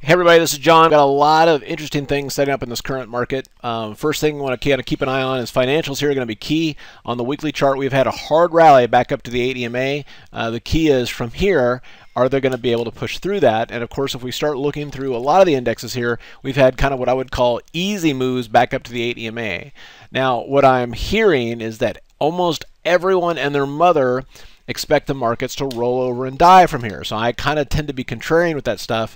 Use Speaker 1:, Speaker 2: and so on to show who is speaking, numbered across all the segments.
Speaker 1: Hey everybody, this is John. Got a lot of interesting things setting up in this current market. First thing I want to kind of keep an eye on is financials here are going to be key. On the weekly chart, we've had a hard rally back up to the 8 EMA. The key is from here, are they going to be able to push through that? And of course, if we start looking through a lot of the indexes here, we've had kind of what I would call easy moves back up to the 8 EMA. Now, what I'm hearing is that almost everyone and their mother expect the markets to roll over and die from here. So I kind of tend to be contrarian with that stuff.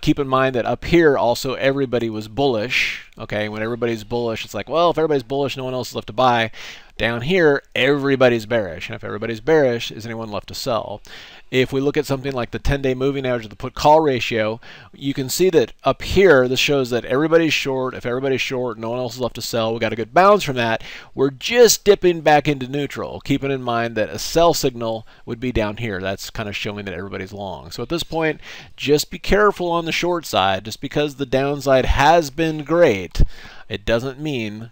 Speaker 1: Keep in mind that up here also everybody was bullish. Okay, when everybody's bullish, it's like, well, if everybody's bullish, no one else is left to buy. Down here, everybody's bearish. And if everybody's bearish, is anyone left to sell? If we look at something like the 10-day moving average of the put-call ratio, you can see that up here, this shows that everybody's short. If everybody's short, no one else is left to sell. We got a good bounce from that. We're just dipping back into neutral, keeping in mind that a sell signal would be down here. That's kind of showing that everybody's long. So at this point, just be careful on the short side. Just because the downside has been great, it doesn't mean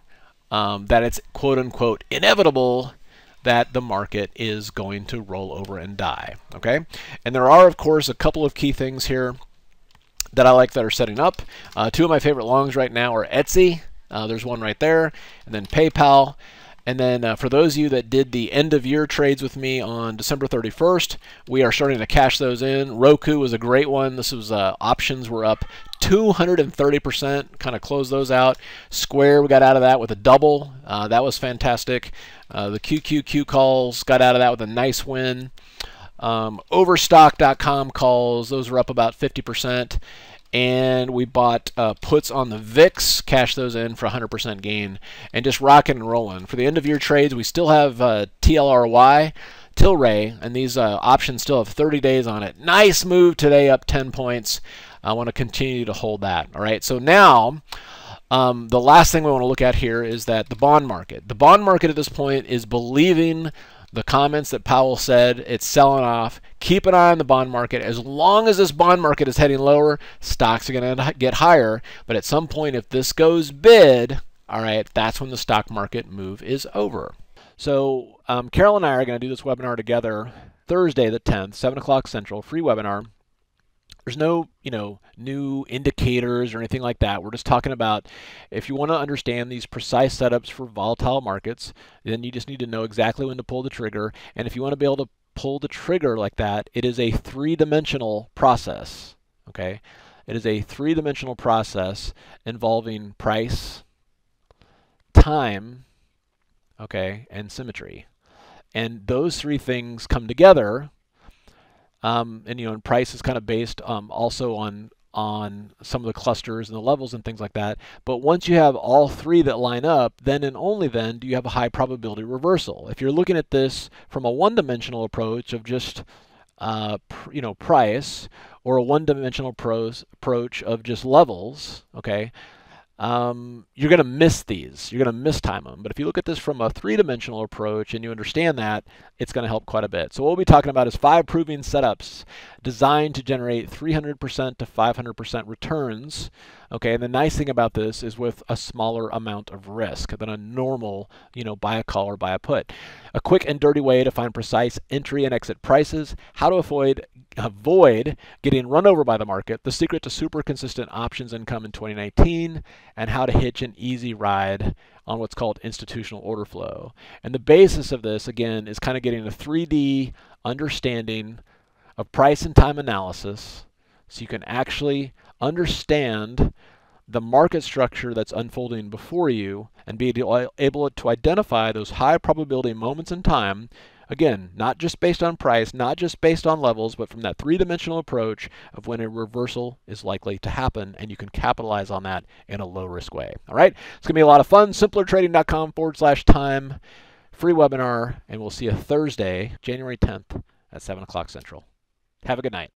Speaker 1: that it's quote-unquote inevitable that the market is going to roll over and die. Okay, and there are, of course, a couple of key things here that I like that are setting up. Two of my favorite longs right now are Etsy. There's one right there, and then PayPal. And then for those of you that did the end of year trades with me on December 31st, we are starting to cash those in. Roku was a great one. This was options were up 230%, kind of closed those out. Square, we got out of that with a double. That was fantastic. The QQQ calls got out of that with a nice win. Overstock.com calls, those were up about 50%. And we bought puts on the VIX, cashed those in for 100% gain, and just rocking and rolling. For the end of year trades, we still have TLRY, Tilray, and these options still have 30 days on it. Nice move today, up 10 points. I want to continue to hold that. All right, so now the last thing we want to look at here is that the bond market. The bond market at this point is believing the comments that Powell said. It's selling off. Keep an eye on the bond market. As long as this bond market is heading lower, stocks are going to get higher. But at some point, if this goes bid, all right, that's when the stock market move is over. So Carolyn and I are going to do this webinar together Thursday the 10th, 7 o'clock Central, free webinar. There's no, new indicators or anything like that. We're just talking about if you want to understand these precise setups for volatile markets, then you just need to know exactly when to pull the trigger. And if you want to be able to pull the trigger like that, it is a three-dimensional process, okay? It is a three-dimensional process involving price, time, okay, and symmetry. And those three things come together. And price is kind of based also on some of the clusters and the levels and things like that. But once you have all three that line up, then and only then do you have a high probability reversal. If you're looking at this from a one-dimensional approach of just price, or a one-dimensional approach of just levels, okay, you're going to miss these. You're going to mistime them. But if you look at this from a three-dimensional approach and you understand that, it's going to help quite a bit. So what we'll be talking about is 5 proving setups designed to generate 300% to 500% returns. Okay, and the nice thing about this is with a smaller amount of risk than a normal, buy a call or buy a put. A quick and dirty way to find precise entry and exit prices, how to avoid getting run over by the market, the secret to super consistent options income in 2019, and how to hitch an easy ride on what's called institutional order flow. And the basis of this, again, is kind of getting a 3D understanding of price and time analysis so you can actually understand the market structure that's unfolding before you and be able to identify those high probability moments in time. Again, not just based on price, not just based on levels, but from that three-dimensional approach of when a reversal is likely to happen, and you can capitalize on that in a low-risk way. All right? It's going to be a lot of fun. simplertrading.com/time, free webinar, and we'll see you Thursday, January 10th at 7 o'clock Central. Have a good night.